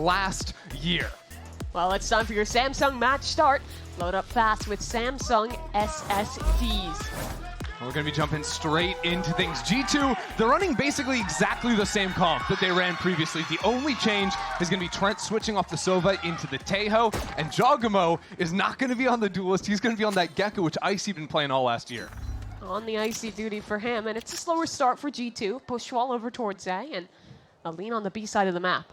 last year. Well, it's time for your Samsung match start. Load up fast with Samsung SSDs. We're going to be jumping straight into things. G2, they're running basically exactly the same comp that they ran previously. The only change is going to be Trent switching off the Sova into the Taeho, and Jogamo is not going to be on the Duelist. He's going to be on that Gecko, which Icy been playing all last year. On the Icy duty for him, and it's a slower start for G2. Push wall over towards A, and a lean on the B side of the map.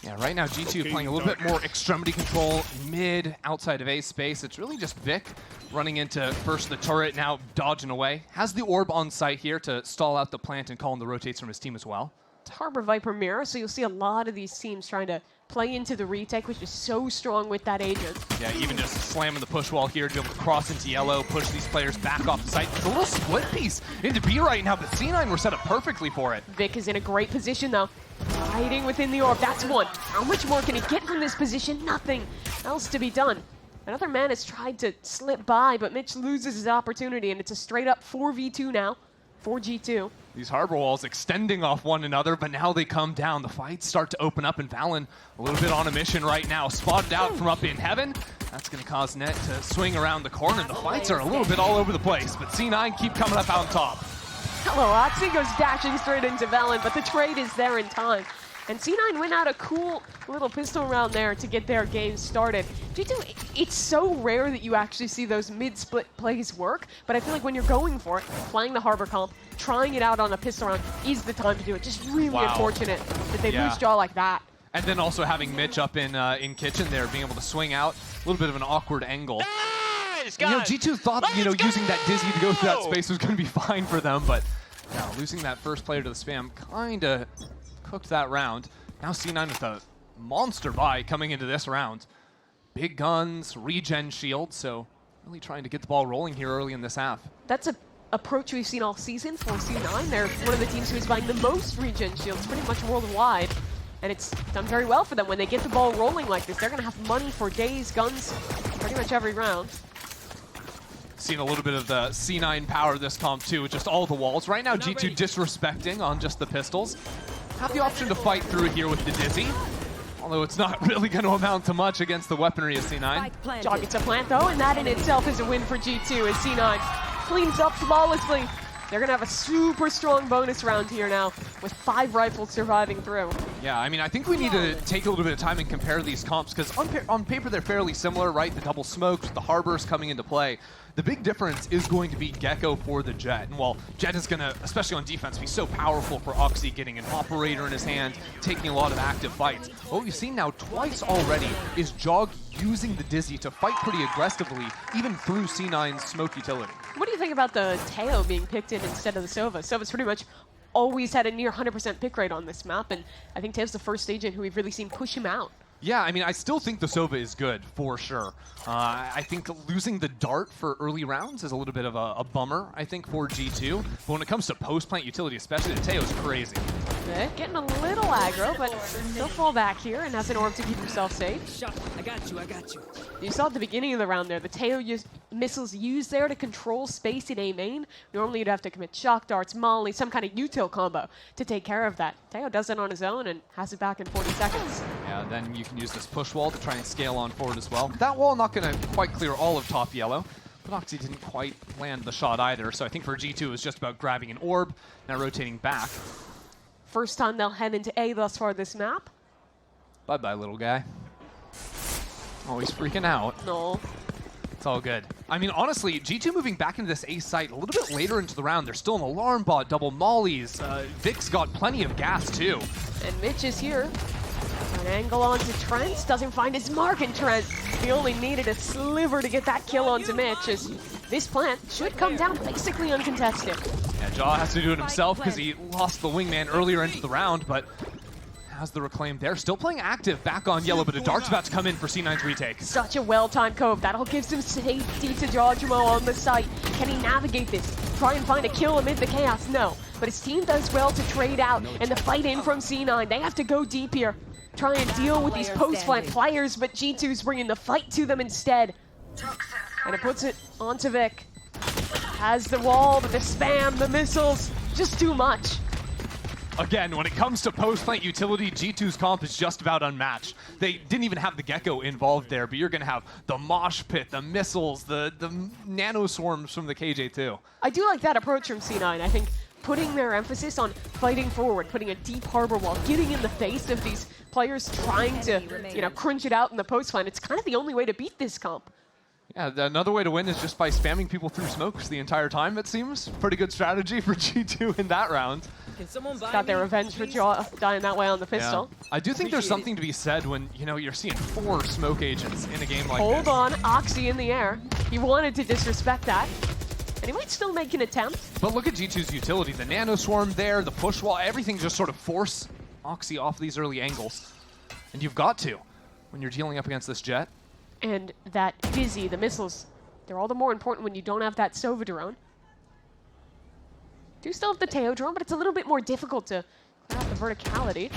Yeah, right now G2 playing a little bit more extremity control mid, outside of A space. It's really just Vic running into first the turret, now dodging away. Has the orb on site here to stall out the plant and call in the rotates from his team as well. It's Harbor Viper mirror, so you'll see a lot of these teams trying to play into the retake, which is so strong with that agent. Yeah, even just slamming the push wall here to be able to cross into yellow, push these players back off the site. It's a little split piece into B right now, but C9 were set up perfectly for it. Vic is in a great position though. Hiding within the orb, that's one. How much more can he get from this position? Nothing else to be done. Another man has tried to slip by, but Mitch loses his opportunity, and it's a straight up 4v2 now for G2. These harbor walls extending off one another, but now they come down. The fights start to open up, and Valen a little bit on a mission right now. Spotted out from up in heaven. That's going to cause Net to swing around the corner. The fights are a little bit all over the place, but C9 keep coming up on top. Hello, Oxy goes dashing straight into Valen, but the trade is there in time. And C9 went out a cool little pistol round there to get their game started. G2, it's so rare that you actually see those mid-split plays work, but I feel like when you're going for it, playing the Harbor comp, trying it out on a pistol round is the time to do it. Just really unfortunate that they lose draw like that. And then also having Mitch up in kitchen there, being able to swing out, a little bit of an awkward angle. Nice, you know, G2 thought, using that Dizzy to go through that space was going to be fine for them, but losing that first player to the spam kind of cooked that round. Now C9 with a monster buy coming into this round. Big guns, regen shield, so really trying to get the ball rolling here early in this half. That's an approach we've seen all season for C9. They're one of the teams who's buying the most regen shields pretty much worldwide. And it's done very well for them. When they get the ball rolling like this, they're going to have money for days, guns, pretty much every round. Seen a little bit of the C9 power this comp too, with just all the walls. Right now, G2 disrespecting on just the pistols. Have the option to fight through here with the Dizzy, although it's not really going to amount to much against the weaponry of C9. Jog gets a plant though, and that in itself is a win for G2 as C9 cleans up flawlessly. They're going to have a super strong bonus round here now with 5 rifles surviving through. Yeah, I mean, I think we need to take a little bit of time and compare these comps, because on paper they're fairly similar, right? The double smokes, the harbors coming into play. The big difference is going to be Gecko for the Jet. And while Jet is going to, especially on defense, be so powerful for Oxy, getting an operator in his hand, taking a lot of active fights. What we've seen now twice already is Jog using the Dizzy to fight pretty aggressively, even through C9's smoke utility. What do you think about the Taeho being picked in instead of the Sova? Sova's pretty much always had a near 100% pick rate on this map, and I think Taeho's the first agent who we've really seen push him out. Yeah, I mean, I still think the Sova is good, for sure. I think losing the Dart for early rounds is a little bit of a bummer, I think, for G2. But when it comes to post-plant utility, especially, the Taeho's crazy. Getting a little aggro, but he'll fall back here and has an orb to keep himself safe. I got you, I got you. You saw at the beginning of the round there, the Taeho missiles used there to control space in A main. Normally you'd have to commit shock darts, molly, some kind of util combo to take care of that. Taeho does it on his own and has it back in 40 seconds. Yeah, then you can use this push wall to try and scale on forward as well. That wall not going to quite clear all of top yellow, but Oxy didn't quite land the shot either, so I think for G2 it was just about grabbing an orb, now rotating back. First time they'll head into A thus far this map. Bye-bye, little guy. Oh, he's freaking out. No. It's all good. I mean, honestly, G2 moving back into this A site a little bit later into the round. There's still an alarm bot, double mollies. Vic's got plenty of gas, too. And Mitch is here. An angle onto Trent. Doesn't find his mark in Trent. He only needed a sliver to get that kill onto Mitch, as this plant should come down basically uncontested. Yeah, Jaw has to do it himself because he lost the wingman earlier into the round, but has the reclaim there. Still playing active back on yellow, but a dart's about to come in for C9's retake. Such a well-timed cove. That all gives him safety to Jojimo on the site. Can he navigate this? Try and find a kill amid the chaos? No. But his team does well to trade out and the fight in from C9. They have to go deep here. Try and deal with these post-flank players, but G2's bringing the fight to them instead. And it puts it onto Vic. Has the wall, but the spam, the missiles, just too much. again, when it comes to post-plant utility, G2's comp is just about unmatched. They didn't even have the Gecko involved there, but you're going to have the mosh pit, the missiles, the nano swarms from the KJ2. I do like that approach from C9. I think putting their emphasis on fighting forward, putting a deep harbor wall, getting in the face of these players trying to, crunch it out in the post-plant. It's kind of the only way to beat this comp. Yeah, another way to win is just by spamming people through smokes the entire time, it seems. Pretty good strategy for G2 in that round. Can someone buy Got their revenge for dying that way on the pistol. Yeah. I do think there's something to be said when, you're seeing 4 smoke agents in a game like this. Hold on, Oxy in the air. He wanted to disrespect that. And he might still make an attempt. But look at G2's utility. The nano swarm there, the push wall, everything just sort of force Oxy off these early angles. And you've got to when you're dealing up against this Jet. And that Dizzy, the missiles, they're all the more important when you don't have that Sova drone. Do still have the Teo drone, but it's a little bit more difficult to clear out the verticality.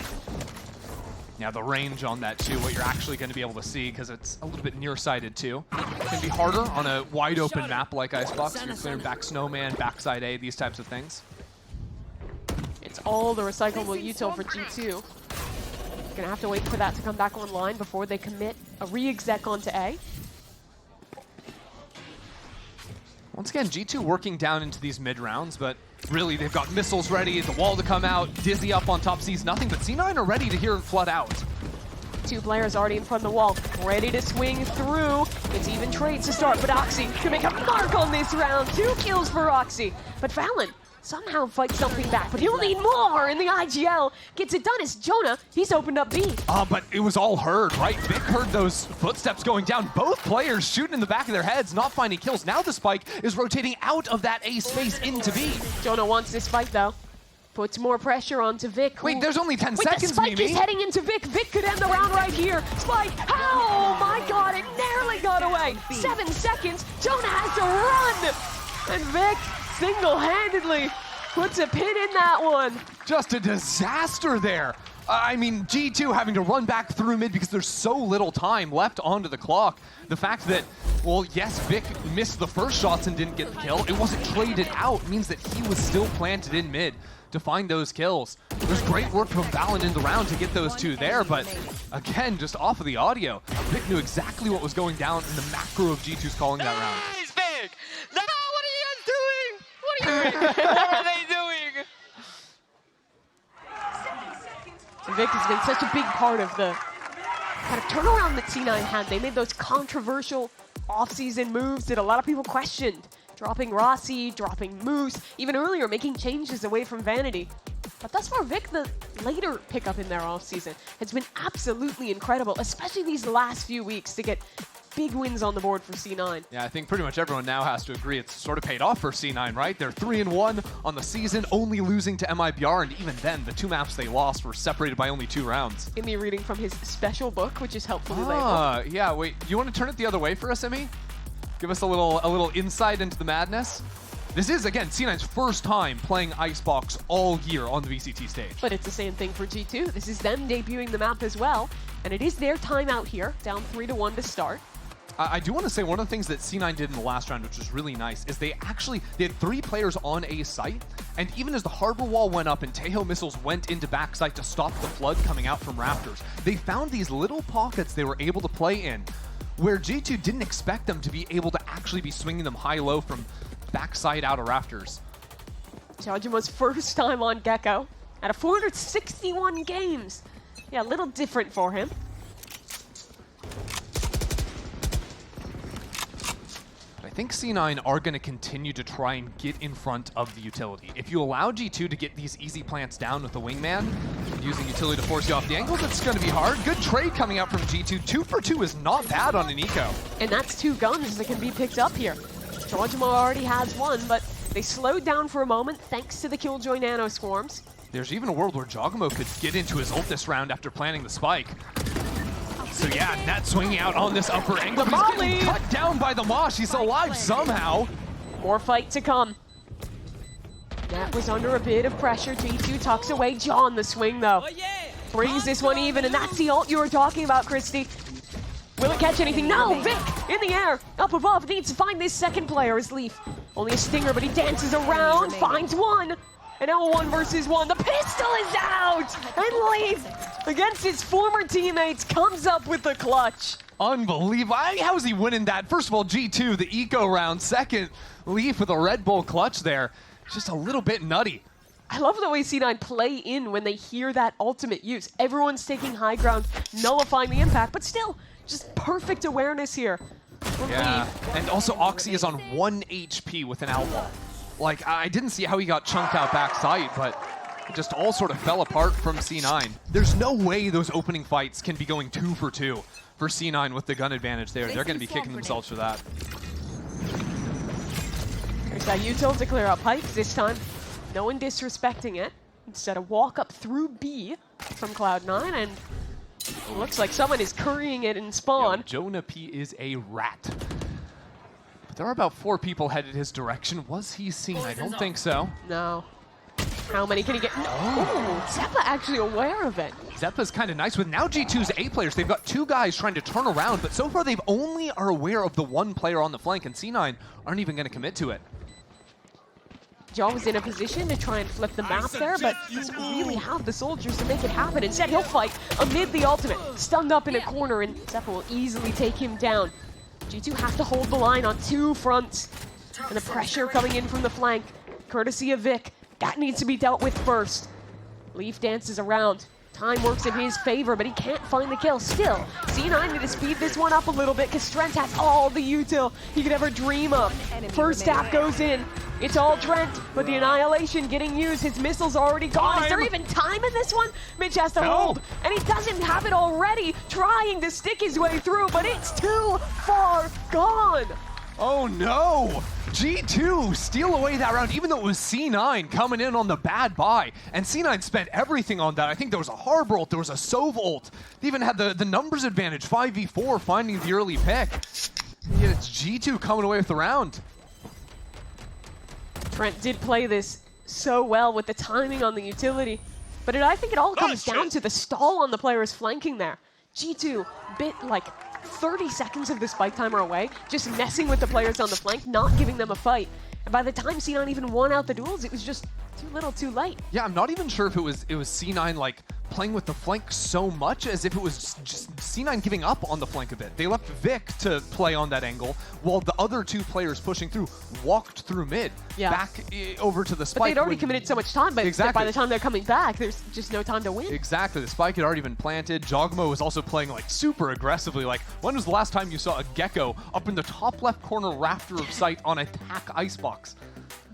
Yeah, the range on that too, what you're actually going to be able to see, because it's a little bit nearsighted too. It can be harder on a wide open map like Icebox. You're clearing back Snowman, backside A, these types of things. It's all the recyclable util for G2. Gonna have to wait for that to come back online before they commit a re-exec onto A. Once again, G2 working down into these mid rounds, but really they've got missiles ready, the wall to come out, Dizzy up on top sees nothing, but C9 are ready to hear it flood out. 2 players already in front of the wall, ready to swing through. It's even trades to start, but Oxy can make a mark on this round. 2 kills for Oxy, but Valen somehow fights something back, but he'll need more, and the IGL gets it done as Jonah, he's opened up B. But it was all heard, right? Vic heard those footsteps going down. Both players shooting in the back of their heads, not finding kills. Now the spike is rotating out of that A space into B. Jonah wants this fight, though. Puts more pressure onto Vic. Wait, there's only 10 Wait, seconds, the spike Mimi. is heading into Vic. Vic could end the round right here. Spike, oh my god, it nearly got away. 7 seconds, Jonah has to run. And Vic, single-handedly, puts a pin in that one. Just a disaster there. I mean, G2 having to run back through mid because there's so little time left onto the clock. The fact that, well, yes, Vic missed the first shots and didn't get the kill. It wasn't traded out. It means that he was still planted in mid to find those kills. There's great work from Valen in the round to get those 2 there, but again, just off of the audio, Vic knew exactly what was going down in the macro of G2's calling that round. Nice, Vic! No, what are you guys doing? What are you doing? What are they doing? Vic has been such a big part of the kind of turnaround that C9 had. They made those controversial off-season moves that a lot of people questioned. Dropping Rossi, dropping Moose, even earlier making changes away from Vanity. But thus far, Vic, the later pickup in their off-season, has been absolutely incredible, especially these last few weeks to get big wins on the board for C9. Yeah, I think pretty much everyone now has to agree it's sort of paid off for C9, right? They're 3-1 on the season, only losing to MIBR, and even then, the 2 maps they lost were separated by only 2 rounds. Emmy reading from his special book, which is helpfully labeled. Yeah, wait, you want to turn it the other way for us, Emmy? Give us a little insight into the madness. This is, again, C9's first time playing Icebox all year on the VCT stage. But it's the same thing for G2. This is them debuting the map as well, and it is their time out here, down 3-1 to start. I do want to say one of the things that C9 did in the last round, which was really nice, is they had 3 players on A site, and even as the harbor wall went up and Tejo missiles went into backside to stop the flood coming out from Raptors, they found these little pockets they were able to play in where G2 didn't expect them to be able to actually be swinging them high-low from backside out of Raptors. Jajima's first time on Gecko out of 461 games. Yeah, a little different for him. I think C9 are going to continue to try and get in front of the utility. If you allow G2 to get these easy plants down with the wingman, using utility to force you off the angles, it's going to be hard. Good trade coming out from G2. 2 for 2 is not bad on an eco. And that's 2 guns that can be picked up here. Jojima already has 1, but they slowed down for a moment thanks to the Killjoy Nano Swarms. There's even a world where Jogamo could get into his ult this round after planting the spike. So yeah, Nat swinging out on this upper angle. The He's getting cut down by the Mosh. He's alive somehow. More fight to come. Nat was under a bit of pressure. G2 tucks away. John the swing though. Oh, yeah. Brings this one even, and that's the ult you were talking about, Christy. Will it catch anything? No! Vic in the air, up above, needs to find this second player as Leaf. Only a stinger, but he dances around, finds one. And now 1 versus 1. The pistol is out! And Leaf, against his former teammates, comes up with the clutch. Unbelievable. How is he winning that? First of all, G2, the eco round. Second, Leaf with a Red Bull clutch there. Just a little bit nutty. I love the way C9 play in when they hear that ultimate use. Everyone's taking high ground, nullifying the impact, but still, just perfect awareness here. Yeah, and also Oxy is on 1 HP with an outlaw. Like, I didn't see how he got chunked out backside, but it just all sort of fell apart from C9. There's no way those opening fights can be going 2 for 2 for C9 with the gun advantage there. They're going to be kicking themselves for that. There's that util to clear out pipes this time. No one disrespecting it. Instead, a walk up through B from Cloud9, and it looks like someone is currying it in spawn. Yo, Jonah P is a rat. But there are about 4 people headed his direction. Was he seen? I don't think so. No. How many can he get? No. Oh, Zeppa actually aware of it. Zeppa's kind of nice with now G2's 8 players. They've got 2 guys trying to turn around, but so far they've only are aware of the 1 player on the flank, and C9 aren't even going to commit to it. Jaw was in a position to try and flip the map there, but doesn't really have the soldiers to make it happen. Instead, he'll fight amid the ultimate, stunned up in a corner, and Zeppa will easily take him down. G2 have to hold the line on 2 fronts, and the pressure coming in from the flank, courtesy of Vic. That needs to be dealt with first. Leaf dances around. Time works in his favor, but he can't find the kill. Still, C9 need to speed this one up a little bit because Trent has all the util he could ever dream of. First half goes in. It's all Trent, but the Annihilation getting used. His missile's already gone. Is there even time in this one? Mitch has to hold, and he doesn't have it already, trying to stick his way through, but it's too far gone. Oh no! G2 steal away that round, even though it was C9 coming in on the bad buy. And C9 spent everything on that. I think there was a Harbor ult, there was a Sov ult. They even had the numbers advantage, 5v4, finding the early pick. And yet it's G2 coming away with the round. Trent did play this so well with the timing on the utility, but I think it all comes down to the stall on the players flanking there. G2 bit like 30 seconds of the spike timer away, just messing with the players on the flank, not giving them a fight. And by the time C9 even won out the duels, it was just too little, too late. Yeah, I'm not even sure if it was C9 like playing with the flank so much as if it was just C9 giving up on the flank a bit. They left Vic to play on that angle while the other 2 players pushing through walked through mid, back over to the spike. But they'd already committed so much time, but exactly. by the time they're coming back, there's just no time to win. Exactly, the spike had already been planted. Jogmo was also playing like super aggressively. Like, when was the last time you saw a Gecko up in the top left corner rafter of sight on attack icebox?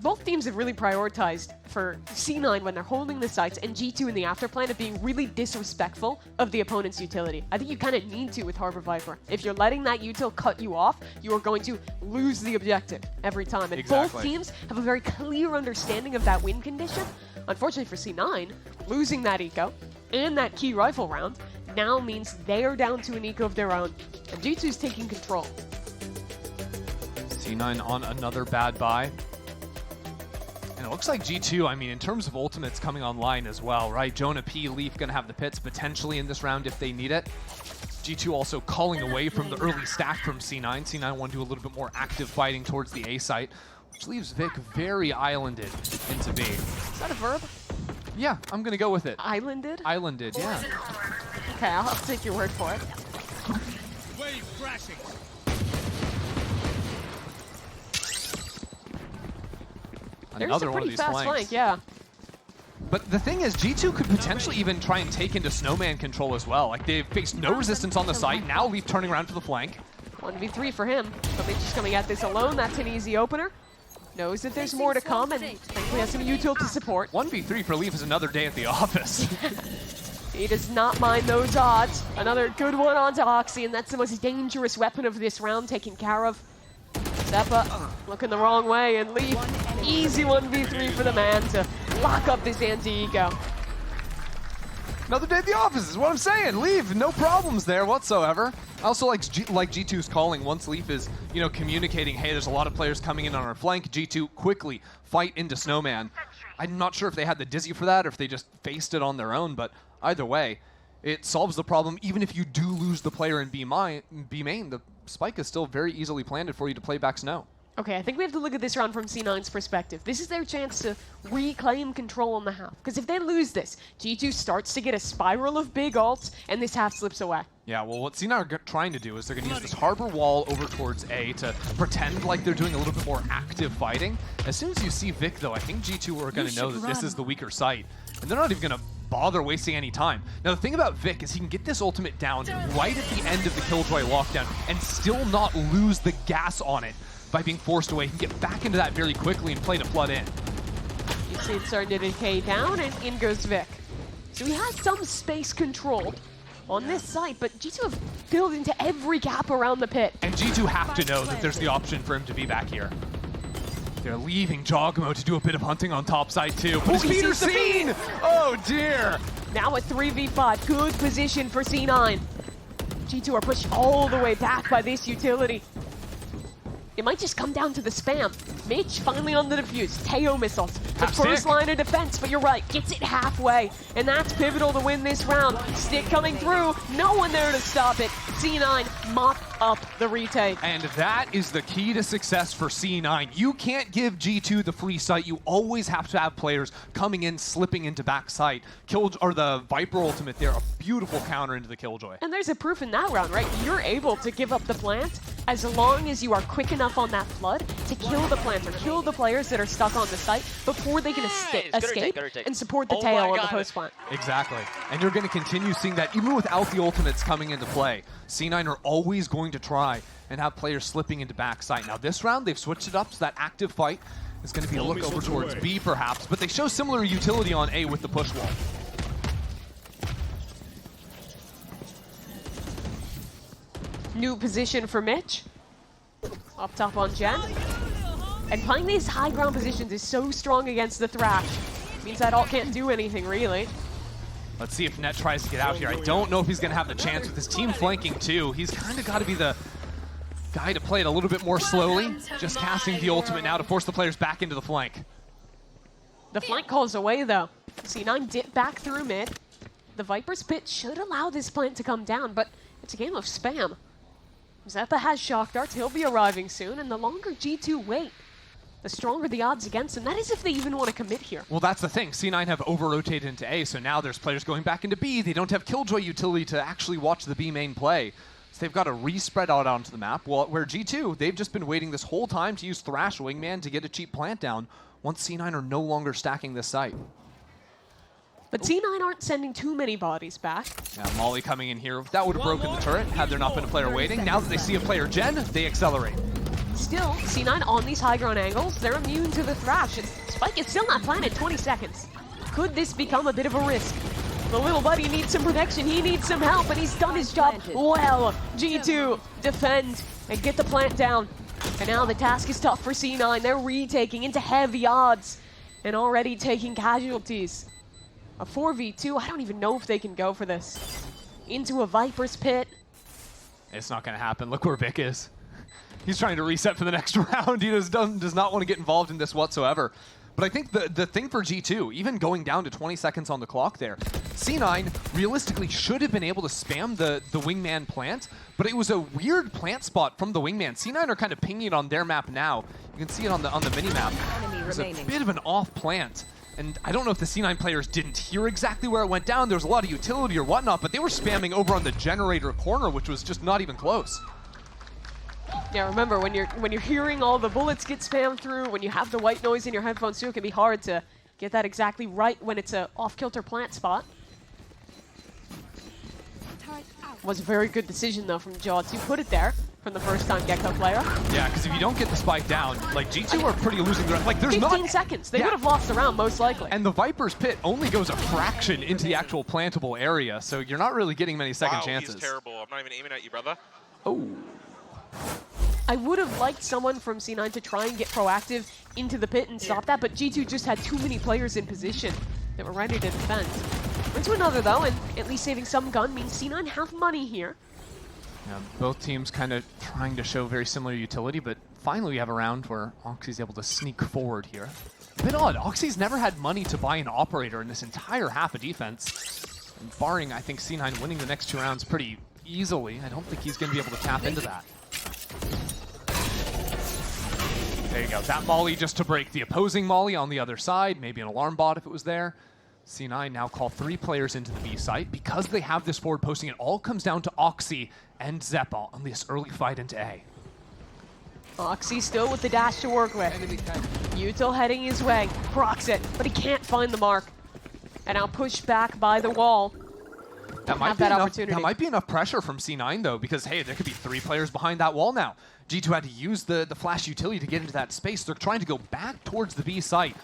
Both teams have really prioritized for C9 when they're holding the sites, and G2 in the afterplan of being really disrespectful of the opponent's utility. I think you kind of need to with Harbor Viper. If you're letting that util cut you off, you are going to lose the objective every time. And both teams have a very clear understanding of that win condition. Unfortunately for C9, losing that eco and that key rifle round now means they are down to an eco of their own, and G2's taking control. C9 on another bad buy. And it looks like G2, I mean, in terms of ultimates coming online as well, right? Jonah P, Leaf gonna have the pits potentially in this round if they need it. G2 also calling away from the early stack from C9. C9 want to do a little bit more active fighting towards the A site, which leaves Vic very islanded into B. Is that a verb? Yeah, I'm gonna go with it. Islanded? Islanded, yeah. Okay, I'll take your word for it. Wave crashing. There's a pretty fast flank, yeah. But the thing is, G2 could potentially even try and take into Snowman control as well. Like, they've faced no resistance on the site. Now Leaf turning around to the flank. 1v3 for him. But they're just coming at this alone. That's an easy opener. Knows that there's more to come, and thankfully has some util to support. 1v3 for Leaf is another day at the office. He does not mind those odds. Another good one onto Oxy, and that's the most dangerous weapon of this round taken care of. Zeppa looking the wrong way, and Leaf, easy 1v3 for the man to lock up this anti-eco. Another day at the office is what I'm saying. Leaf, no problems there whatsoever. I also like G2's calling once Leaf is, you know, communicating, hey, there's a lot of players coming in on our flank. G2 quickly fight into Snowman. I'm not sure if they had the Dizzy for that or if they just faced it on their own, but either way, it solves the problem. Even if you do lose the player in B main, the spike is still very easily planted for you to play back Snow. Okay, I think we have to look at this round from C9's perspective. This is their chance to reclaim control on the half. Because if they lose this, G2 starts to get a spiral of big ults, and this half slips away. Yeah, well, what C9 are trying to do is they're going to use this harbor wall over towards A to pretend like they're doing a little bit more active fighting. As soon as you see Vic, though, I think G2 are going to know that this is the weaker site. And they're not even going to bother wasting any time. Now, the thing about Vic is he can get this ultimate down right at the end of the Killjoy lockdown and still not lose the gas on it by being forced away. He can get back into that very quickly and play to flood in. You see it starting to decay down, and in goes Vic. So he has some space control on this site, but G2 have filled into every gap around the pit. And G2 have to know that there's the option for him to be back here. They're leaving Jogmo to do a bit of hunting on top side too. But his feet are seen! Oh dear! Now a 3v5, good position for C9. G2 are pushed all the way back by this utility. It might just come down to the spam. Mitch finally on the defuse. Teo missiles. The first line of defense, but you're right. Gets it halfway. And that's pivotal to win this round. Stick coming through. No one there to stop it. C9 mop up the retake. And that is the key to success for C9. You can't give G2 the free sight. You always have to have players coming in, slipping into backside. Or the Viper ultimate there, a beautiful counter into the Killjoy. And there's a proof in that round, right? You're able to give up the plant as long as you are quick enough on that flood to kill the plant or kill the players that are stuck on the site before they can escape and support the tail on the post plant. Exactly. And you're going to continue seeing that even without the ultimates coming into play. C9 are always going to try and have players slipping into backside. Now this round, they've switched it up so that active fight is going to be a look over towards B perhaps, but they show similar utility on A with the push wall. New position for Mitch. Up top on Jen. And playing these high ground positions is so strong against the Thrash. Means that ult can't do anything, really. Let's see if Net tries to get out here. I don't know if he's going to have the chance with his team flanking too. He's kind of got to be the guy to play it a little bit more slowly. Just casting the ultimate now to force the players back into the flank. The flank calls away, though. C9 dip back through mid. The Viper's pit should allow this plant to come down, but it's a game of spam. Zeppa has shock darts. He'll be arriving soon, and the longer G2 wait, the stronger the odds against them. That is if they even want to commit here. Well, that's the thing. C9 have over-rotated into A, so now there's players going back into B. They don't have Killjoy utility to actually watch the B main play. So they've got to re-spread out onto the map. Well, where G2, they've just been waiting this whole time to use Thrash Wingman to get a cheap plant down once C9 are no longer stacking this site. But C9 aren't sending too many bodies back. Now Molly coming in here. That would have broken the turret had there not been a player waiting. Now that they see a player Jen, they accelerate. Still, C9 on these high ground angles, they're immune to the Thrash. And Spike is still not planted 20 seconds. Could this become a bit of a risk? The little buddy needs some protection, he needs some help, and he's done his job well. G2 defend and get the plant down. And now the task is tough for C9. They're retaking into heavy odds and already taking casualties. A 4v2, I don't even know if they can go for this. Into a Viper's pit. It's not going to happen. Look where Vic is. He's trying to reset for the next round. He does not want to get involved in this whatsoever. But I think the thing for G2, even going down to 20 seconds on the clock there, C9 realistically should have been able to spam the wingman plant, but it was a weird plant spot from the wingman. C9 are kind of pinging it on their map now. You can see it on the mini-map. There's a bit of an off plant. And I don't know if the C9 players didn't hear exactly where it went down. There was a lot of utility or whatnot, but they were spamming over on the generator corner, which was just not even close. Yeah, remember, when you're hearing all the bullets get spammed through, when you have the white noise in your headphones too, it can be hard to get that exactly right when it's a off-kilter plant spot. Was a very good decision, though, from Jaw to put it there from the first-time Gecko player. Yeah, because if you don't get the spike down, like, G2 are pretty losing the... Like, there's 15 seconds. They would have lost the round, most likely. And the Viper's pit only goes a fraction into the actual plantable area, so you're not really getting many second chances. He's terrible. I'm not even aiming at you, brother. Oh. I would have liked someone from C9 to try and get proactive into the pit and stop that, but G2 just had too many players in position that were ready to defend. Into another, though, and at least saving some gun means C9 have money here. Yeah, both teams kind of trying to show very similar utility, but finally we have a round where Oxy's able to sneak forward here. A bit odd. Oxy's never had money to buy an operator in this entire half of defense. And barring, I think, C9 winning the next two rounds pretty easily, I don't think he's going to be able to tap into that. There you go. That molly just to break the opposing molly on the other side. Maybe an alarm bot if it was there. C9 now call 3 players into the B site. Because they have this forward posting, it all comes down to Oxy and Zeppa on this early fight into A. Oxy still with the dash to work with. Util heading his way, procs it, but he can't find the mark. And now pushed back by the wall. That might be enough pressure from C9 though, because hey, there could be 3 players behind that wall now. G2 had to use the flash utility to get into that space. They're trying to go back towards the B site,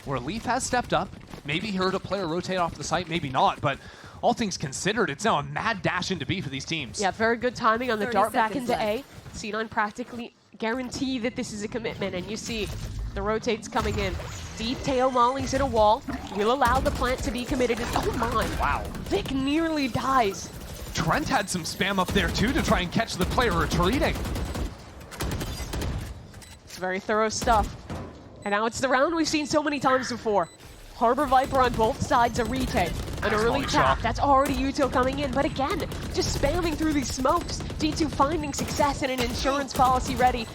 where Leaf has stepped up. Maybe he heard a player rotate off the site, maybe not, but all things considered, it's now a mad dash into B for these teams. Yeah, very good timing on the dart back into A. C9 practically guarantee that this is a commitment, and you see the rotates coming in. Deep tail mollies in a wall will allow the plant to be committed. And oh my, wow. Vic nearly dies. Trent had some spam up there too to try and catch the player retreating. It's very thorough stuff. And now it's the round we've seen so many times before. Harbor Viper on both sides, a retake. An early tap, that's already Util coming in, but again, just spamming through these smokes. G2 finding success and an insurance policy ready.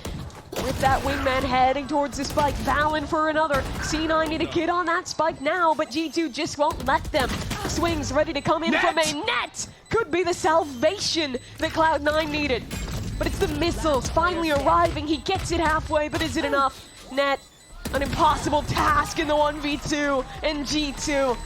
With that wingman heading towards the spike, Valen for another. C9 need to get on that spike now, but G2 just won't let them. Swings ready to come in from a net. Could be the salvation that Cloud9 needed. But it's the missiles finally arriving. He gets it halfway, but is it enough? Net, an impossible task in the 1v2, and G2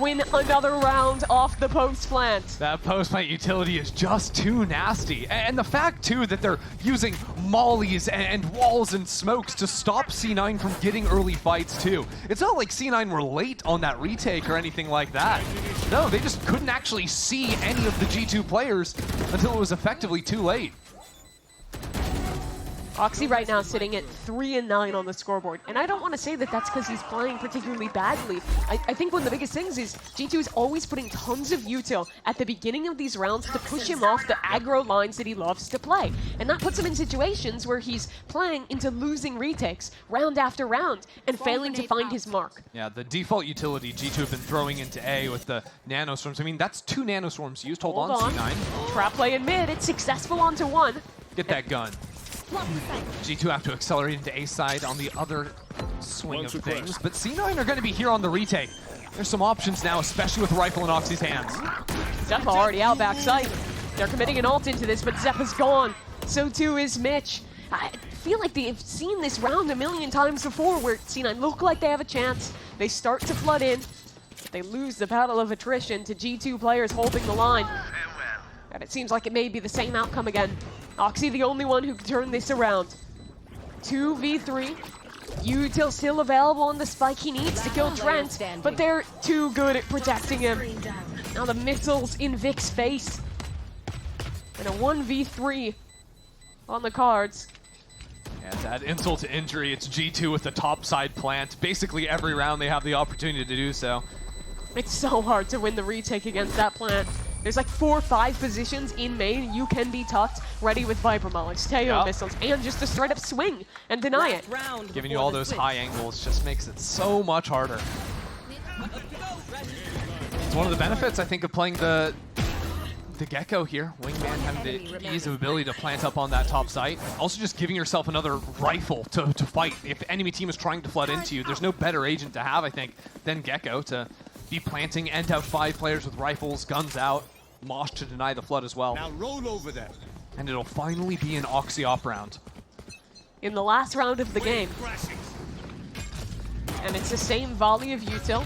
win another round off the post plant. That post plant utility is just too nasty. And the fact too that they're using mollies and walls and smokes to stop C9 from getting early fights too. It's not like C9 were late on that retake or anything like that. No, they just couldn't actually see any of the G2 players until it was effectively too late. Oxy right now sitting at 3-9 on the scoreboard. And I don't want to say that that's because he's playing particularly badly. I think one of the biggest things is G2 is always putting tons of util at the beginning of these rounds to push him off the aggro lines that he loves to play. And that puts him in situations where he's playing into losing retakes round after round and failing to find his mark. Yeah, the default utility G2 have been throwing into A with the nanostorms. I mean, that's 2 nanostorms used. Hold on, C9. Trap play in mid. It's successful onto 1. Get that gun. G2 have to accelerate into A side on the other swing of things, but C9 are going to be here on the retake. There's some options now, especially with Rifle in Oxy's hands. Zeppa already out backside. They're committing an ult into this, but Zeppa's gone. So too is Mitch. I feel like they've seen this round a million times before where C9 look like they have a chance. They start to flood in. They lose the battle of attrition to G2 players holding the line. And it seems like it may be the same outcome again. Oxy the only one who can turn this around. 2v3. Util still available on the spike he needs to kill Trent, but they're too good at protecting him. Now the missiles in Vic's face. And a 1v3 on the cards. Yeah, to add insult to injury, it's G2 with the top side plant. Basically every round they have the opportunity to do so. It's so hard to win the retake against that plant. There's like 4 or 5 positions in main you can be tucked, ready with Viper Mollies, Teo missiles, and just a straight up swing and deny it. Giving you all those high angles just makes it so much harder. It's one of the benefits, I think, of playing the Gecko here. Wingman having the ease of ability to plant up on that top site. Also just giving yourself another rifle to fight. If the enemy team is trying to flood into you, there's no better agent to have, I think, than Gecko to be planting and have 5 players with rifles, guns out. Mosh to deny the flood as well. Now roll over them. And it'll finally be an Oxy op round. In the last round of the game. And it's the same volley of Util.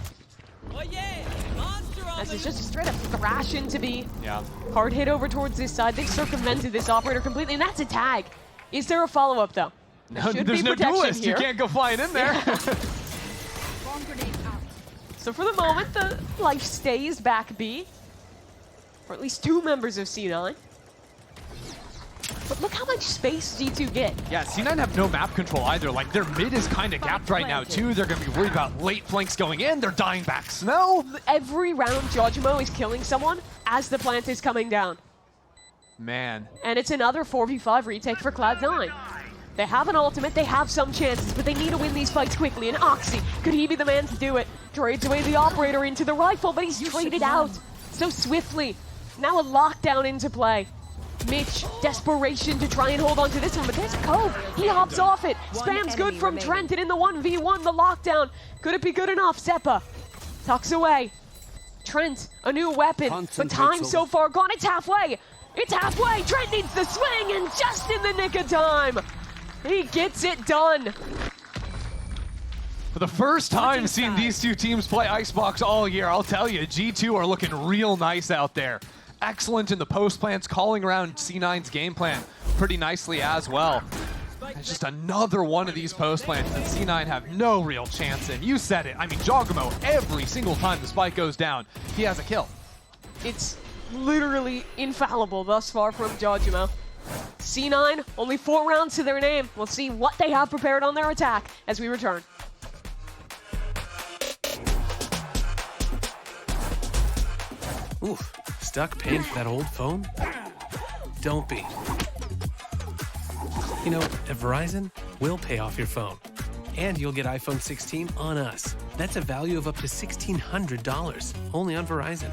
As it's just a straight up thrash into B. Yeah. Hard hit over towards this side. They've circumvented this operator completely, and that's a tag. Is there a follow-up though? No, there's no duelist. You can't go flying in there. Yeah. So for the moment, the life stays back B. For at least 2 members of C9. But look how much space G2 get. Yeah, C9 have no map control either. Like, their mid is kind of gapped right now, too. They're going to be worried about late flanks going in. They're dying back snow. Every round, Jojimo is killing someone as the plant is coming down. Man. And it's another 4v5 retake for Cloud9. They have an ultimate, they have some chances, but they need to win these fights quickly. And Oxy, could he be the man to do it? Trades away the operator into the rifle, but he's traded out so swiftly. Now a lockdown into play. Mitch, desperation to try and hold on to this one, but there's Cove. He hops off it. Spam's good from Trent, and in the 1v1, the lockdown. Could it be good enough? Zeppa tucks away. Trent, a new weapon, but time so far gone. It's halfway. It's halfway. Trent needs the swing, and just in the nick of time, he gets it done. For the first time seeing these two teams play Icebox all year, I'll tell you, G2 are looking real nice out there. Excellent in the post plans, calling around C9's game plan pretty nicely as well. It's just another one of these post plans that C9 have no real chance in. You said it. I mean, Jogamo, every single time the spike goes down, he has a kill. It's literally infallible thus far from Jogamo. C9, only 4 rounds to their name. We'll see what they have prepared on their attack as we return. Oof, stuck paying for that old phone? Don't be. You know, at Verizon, we'll pay off your phone. And you'll get iPhone 16 on us. That's a value of up to $1,600, only on Verizon.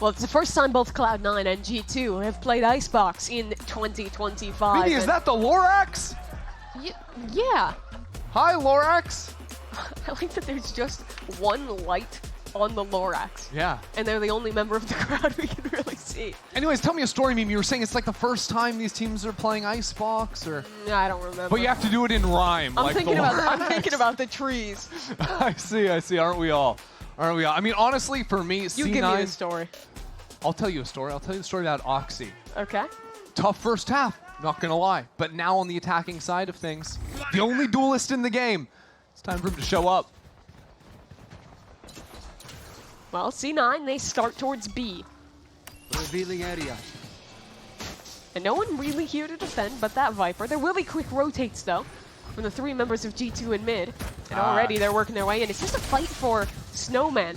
Well, it's the first time both Cloud9 and G2 have played Icebox in 2025. Mimi, is that the Lorax? Yeah. Hi, Lorax. I like that there's just one light on the Lorax. Yeah. And they're the only member of the crowd we can really see. Anyways, tell me a story, Mimi. You were saying it's like the first time these teams are playing Icebox, or? I don't remember. But you have to do it in rhyme. I'm thinking about the trees. I see. Aren't we all? I mean, honestly, for me, You C9, give me a story. I'll tell you a story. I'll tell you the story about Oxy. Okay. Tough first half, not gonna lie. But now on the attacking side of things, the only duelist in the game. It's time for him to show up. Well, C9, they start towards B. Revealing area. And no one really here to defend but that Viper. There will be quick rotates, though, from the 3 members of G2 in mid. And already they're working their way in. It's just a fight for Snowman.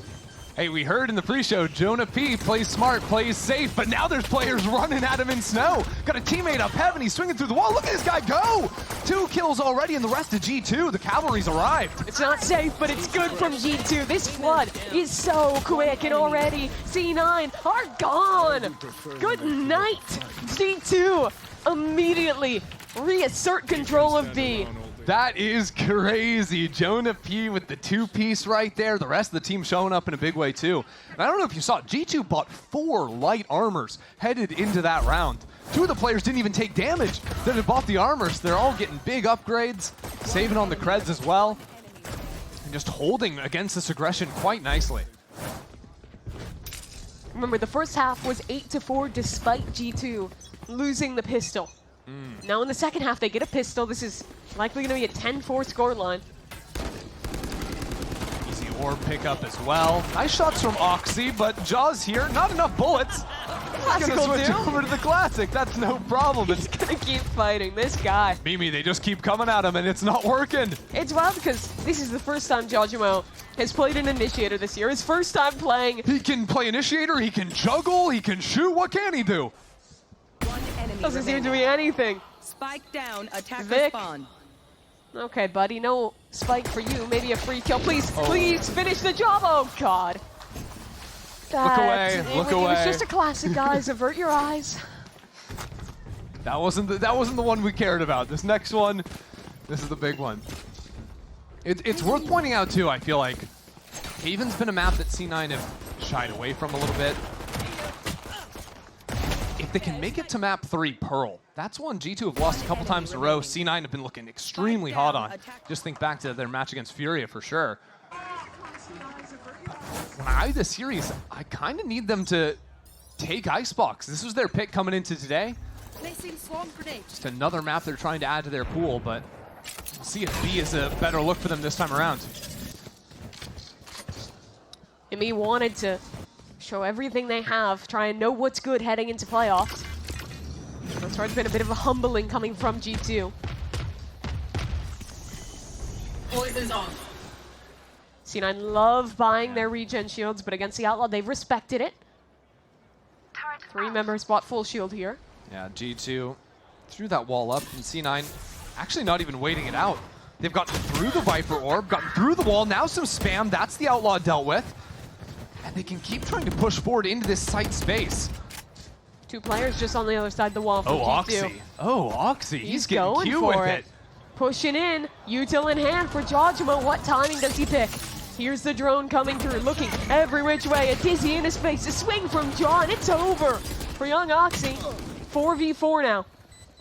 Hey, we heard in the pre-show, Jonah P plays smart, plays safe, but now there's players running at him in snow. Got a teammate up heaven, he's swinging through the wall. Look at this guy go! 2 kills already, and the rest of G2. The cavalry's arrived. It's not safe, but it's good from G2. This flood is so quick, and already C9 are gone. Good night, G2. Immediately reassert control of B. That is crazy. Jonah P with the 2-piece right there. The rest of the team showing up in a big way too. And I don't know if you saw it, G2 bought 4 light armors headed into that round. 2 of the players didn't even take damage that had bought the armors. They're all getting big upgrades, saving on the creds as well, and just holding against this aggression quite nicely. Remember, the first half was 8-4 despite G2 losing the pistol. Now in the second half, they get a pistol. This is likely going to be a 10-4 scoreline. Easy orb pickup as well. Nice shots from Oxy, but Jaws here, not enough bullets. He's going to switch over to the Classic. That's no problem. He's going to keep fighting this guy. Mimi, they just keep coming at him, and it's not working. It's wild because this is the first time Jojimo has played an Initiator this year. His first time playing. He can play Initiator, he can juggle, he can shoot. What can he do? Doesn't seem to be anything. Spike down, attacker Vic. spawn. Okay, buddy, no spike for you. Maybe a free kill. Please, please finish the job. Oh, God. Look away, look It away. was just a classic, guys. Avert your eyes. That wasn't the one we cared about. This next one, this is the big one. It's worth pointing out too, I feel like, Haven's been a map that C9 have shied away from a little bit. If they can make it to map 3, Pearl, that's one G2 have lost a couple times in a row. C9 have been looking extremely hot on. Just think back to their match against Furia for sure. When I eye this series, I kind of need them to take Icebox. This was their pick coming into today. Just another map they're trying to add to their pool, but we'll see if B is a better look for them this time around. Me wanted to show everything they have, try and know what's good heading into playoffs. That's why it's been a bit of a humbling coming from G2. Poison's on. C9 love buying their regen shields, but against the Outlaw, they've respected it. 3 members bought full shield here. Yeah, G2 threw that wall up, and C9 actually not even waiting it out. They've gotten through the Viper Orb, gotten through the wall, now some spam, that's the Outlaw dealt with. And they can keep trying to push forward into this site space. 2 players just on the other side of the wall from G2. Oxy. Oh, Oxy, he's getting going cute for with it. Pushing in, util in hand for Jojima. What timing does he pick? Here's the drone coming through, looking every which way. A dizzy in his face, a swing from John. It's over for young Oxy. 4v4 now.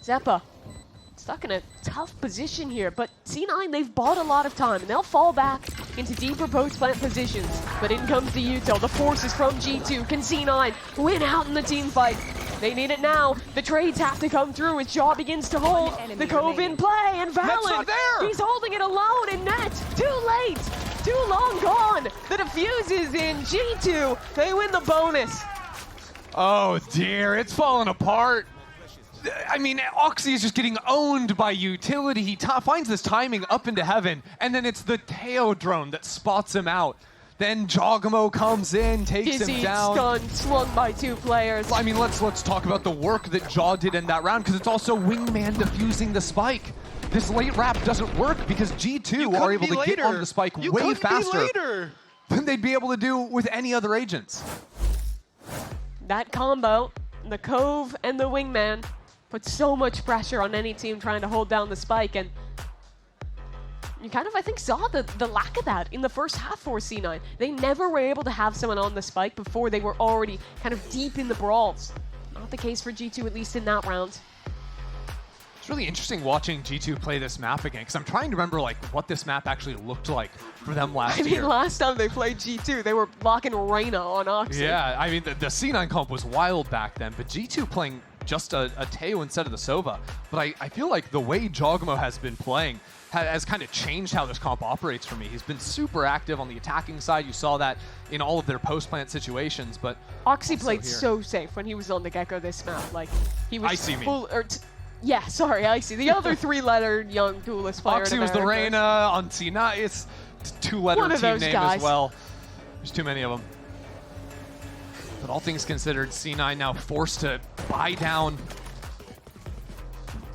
Zeppa stuck in a tough position here, but C9, they've bought a lot of time, and they'll fall back into deeper post-plant positions. But in comes the util, the forces from G2. Can C9 win out in the team fight? They need it now. The trades have to come through as Jaw begins to hold the Cove in play, and Valorant, he's holding it alone in net. Too late, too long gone. The defuse is in. G2, they win the bonus. Oh dear, it's falling apart. I mean, Oxy is just getting owned by utility. He finds this timing up into heaven, and then it's the Teo drone that spots him out. Then Jogamo comes in, takes him down. Stun, slung by 2 players. I mean, let's talk about the work that Jaw did in that round, because it's also Wingman defusing the spike. This late wrap doesn't work because G2 are able to get onto the spike way faster than they'd be able to do with any other agents. That combo, the Cove and the Wingman, puts so much pressure on any team trying to hold down the spike, and you kind of, I think, saw the lack of that in the first half for C9. They never were able to have someone on the spike before they were already kind of deep in the brawls. Not the case for G2, at least in that round. It's really interesting watching G2 play this map again, because I'm trying to remember like what this map actually looked like for them last year. I mean, last time they played G2, they were blocking Reyna on Oxy. Yeah, I mean, the C9 comp was wild back then, but G2 playing just a Teo instead of the Sova. But I feel like the way Jogamo has been playing has kind of changed how this comp operates for me. He's been super active on the attacking side. You saw that in all of their post-plant situations, but Oxy played so safe when he was on the Gecko this map. Like, he was Icy full... Yeah, sorry, Icy. The other 3-lettered young coolest player. Oxy was the Reyna on C9. It's 2-letter team name as well. There's too many of them. But all things considered, C9 now forced to buy down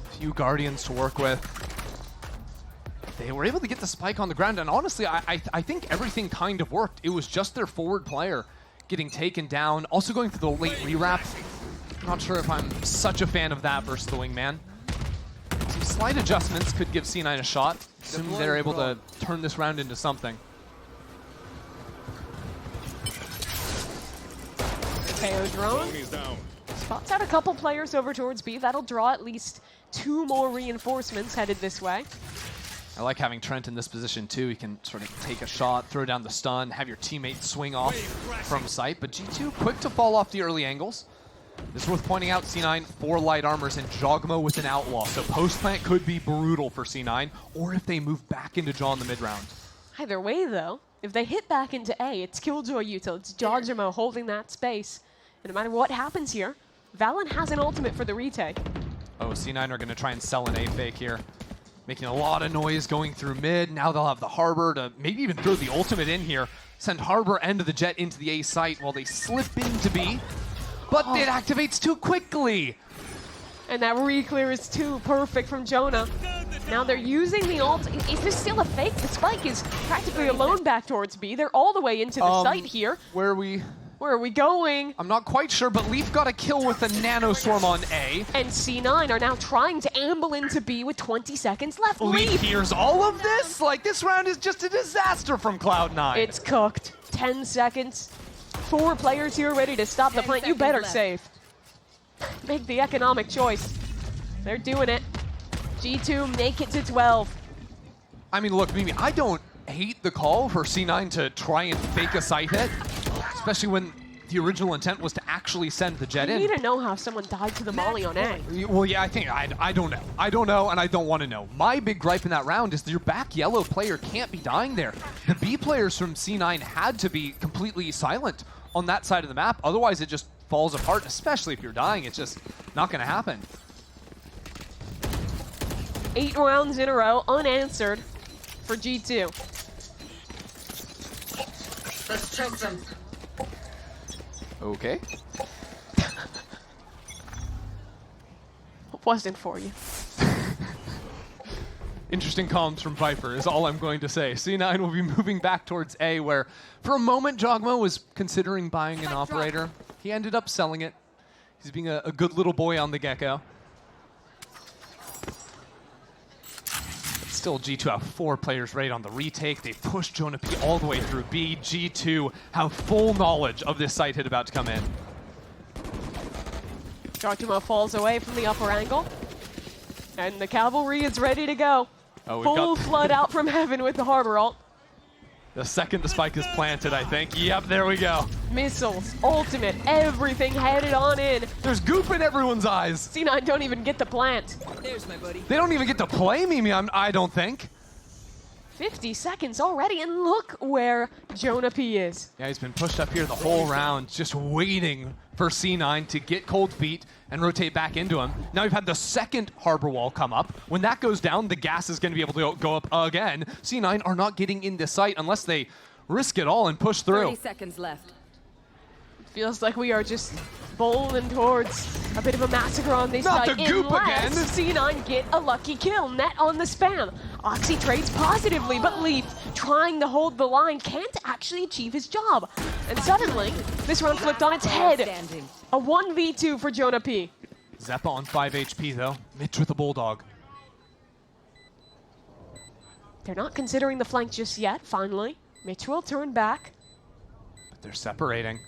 a few Guardians to work with. They were able to get the spike on the ground, and honestly, I think everything kind of worked. It was just their forward player getting taken down, also going for the late rewrap. Not sure if I'm such a fan of that versus the Wingman. Some slight adjustments could give C9 a shot, assuming they're able to turn this round into something. Teo drone spots out a couple players over towards B. That'll draw at least 2 more reinforcements headed this way. I like having Trent in this position too. He can sort of take a shot, throw down the stun, have your teammate swing off from sight. But G2 quick to fall off the early angles. This is worth pointing out, C9, 4 light armors and Jogamo with an outlaw. So post-plant could be brutal for C9, or if they move back into Jaw in the mid-round. Either way, though, if they hit back into A, it's Killjoy util, it's Jojimo holding that space. And no matter what happens here, Valen has an ultimate for the retake. Oh, C9 are going to try and sell an A fake here. Making a lot of noise going through mid. Now they'll have the Harbor to maybe even throw the ultimate in here. Send Harbor and the Jet into the A site while they slip into B. But it activates too quickly. And that re-clear is too perfect from Jonah. Now they're using the ult. Is this still a fake? The spike is practically alone back towards B. They're all the way into the site here. Where are we? Where are we going? I'm not quite sure, but Leaf got a kill with a Nano Swarm on A. And C9 are now trying to amble into B with 20 seconds left. Leaf hears all of this? Like, this round is just a disaster from Cloud9. It's cooked. 10 seconds. 4 players here ready to stop the plant. You better save. Make the economic choice. They're doing it. G2 make it to 12. I mean, look, Mimi, I don't hate the call for C9 to try and fake a site hit, especially when the original intent was to actually send the jet in. You need to know how someone died to the molly on A. Well, yeah, I don't know. I don't know, and I don't want to know. My big gripe in that round is that your back yellow player can't be dying there. The B players from C9 had to be completely silent on that side of the map. Otherwise, it just falls apart, especially if you're dying. It's just not going to happen. 8 rounds in a row, unanswered for G2. Let's choke them. Okay. Wasn't for you. Interesting comms from Viper is all I'm going to say. C9 will be moving back towards A, where for a moment Jogmo was considering buying an operator. He ended up selling it. He's being a good little boy on the Gecko. Still, G2 have 4 players right on the retake. They push Jonah P all the way through B. G2 have full knowledge of this site hit about to come in. Jogmo falls away from the upper angle. And the cavalry is ready to go. Oh, Full flood out from heaven with the harbor ult. The second the spike is planted, I think. Yep, there we go. Missiles, ultimate, everything headed on in. There's goop in everyone's eyes. C9 don't even get the plant. There's my buddy. They don't even get to play Mimi, I don't think. 50 seconds already, and look where Jonah P is. Yeah, he's been pushed up here the whole round, just waiting for C9 to get cold feet and rotate back into him. Now we've had the second harbor wall come up. When that goes down, the gas is going to be able to go up again. C9 are not getting into sight unless they risk it all and push through. 30 seconds left. Feels like we are just bowling towards a bit of a massacre on this Not side. the goop again. Unless C9 get a lucky kill. Net on the spam. Oxy trades positively, but Leaf, trying to hold the line, can't actually achieve his job. And suddenly, this round flipped on its head. Standing. A 1v2 for Jonah P. Zeppa on 5 HP though. Mitch with a bulldog. They're not considering the flank just yet, finally. Mitch will turn back. But they're separating.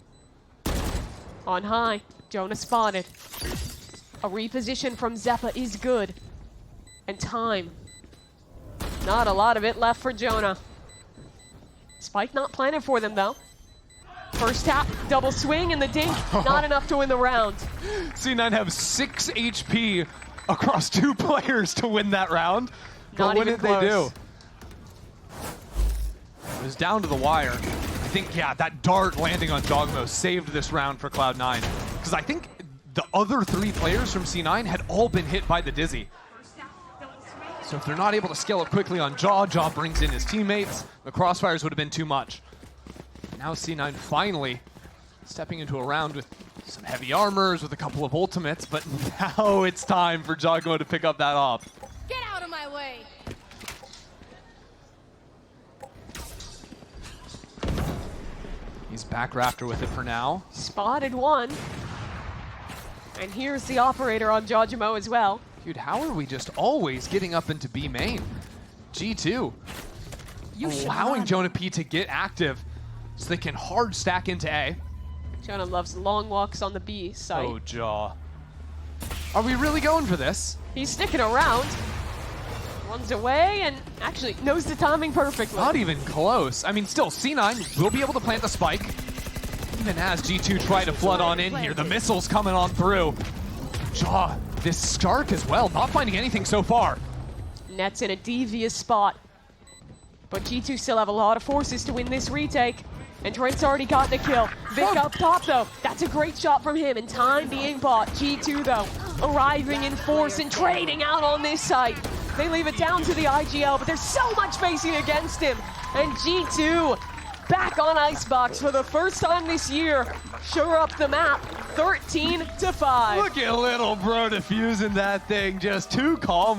On high, Jonah spotted. A reposition from Zeppa is good. And time. Not a lot of it left for Jonah. Spike not planted for them though. First tap, double swing, and the dink. Not enough to win the round. C9 have 6 HP across 2 players to win that round. But Not what even did they do? close. It was down to the wire. I think, yeah, that dart landing on Jogmo saved this round for Cloud9. Because I think the other 3 players from C9 had all been hit by the Dizzy. So if they're not able to scale up quickly on Jaw brings in his teammates. The crossfires would have been too much. Now C9 finally stepping into a round with some heavy armors, with a couple of ultimates, but now it's time for Jogmo to pick up that off. Get out of my way. He's back Raptor with it for now. Spotted one. And here's the operator on Jojimo as well. Dude, how are we just always getting up into B main? G2 allowing Jonah P to get active so they can hard stack into A. Jonah loves long walks on the B site. Oh, Jaw. Are we really going for this? He's sticking around. Runs away and actually knows the timing perfectly. Not even close. I mean, still, C9 will be able to plant the spike. Even as G2 try to flood on in here, the missiles coming on through. Jaw, this Stark as well, not finding anything so far. Net's in a devious spot. But G2 still have a lot of forces to win this retake. And Trent's already gotten a kill. Vic up top though. That's a great shot from him and time being bought. G2 though, arriving in force and trading out on this site. They leave it down to the IGL, but there's so much facing against him. And G2 back on Icebox for the first time this year. Sure up the map, 13-5. Look at little bro defusing that thing, just too calm.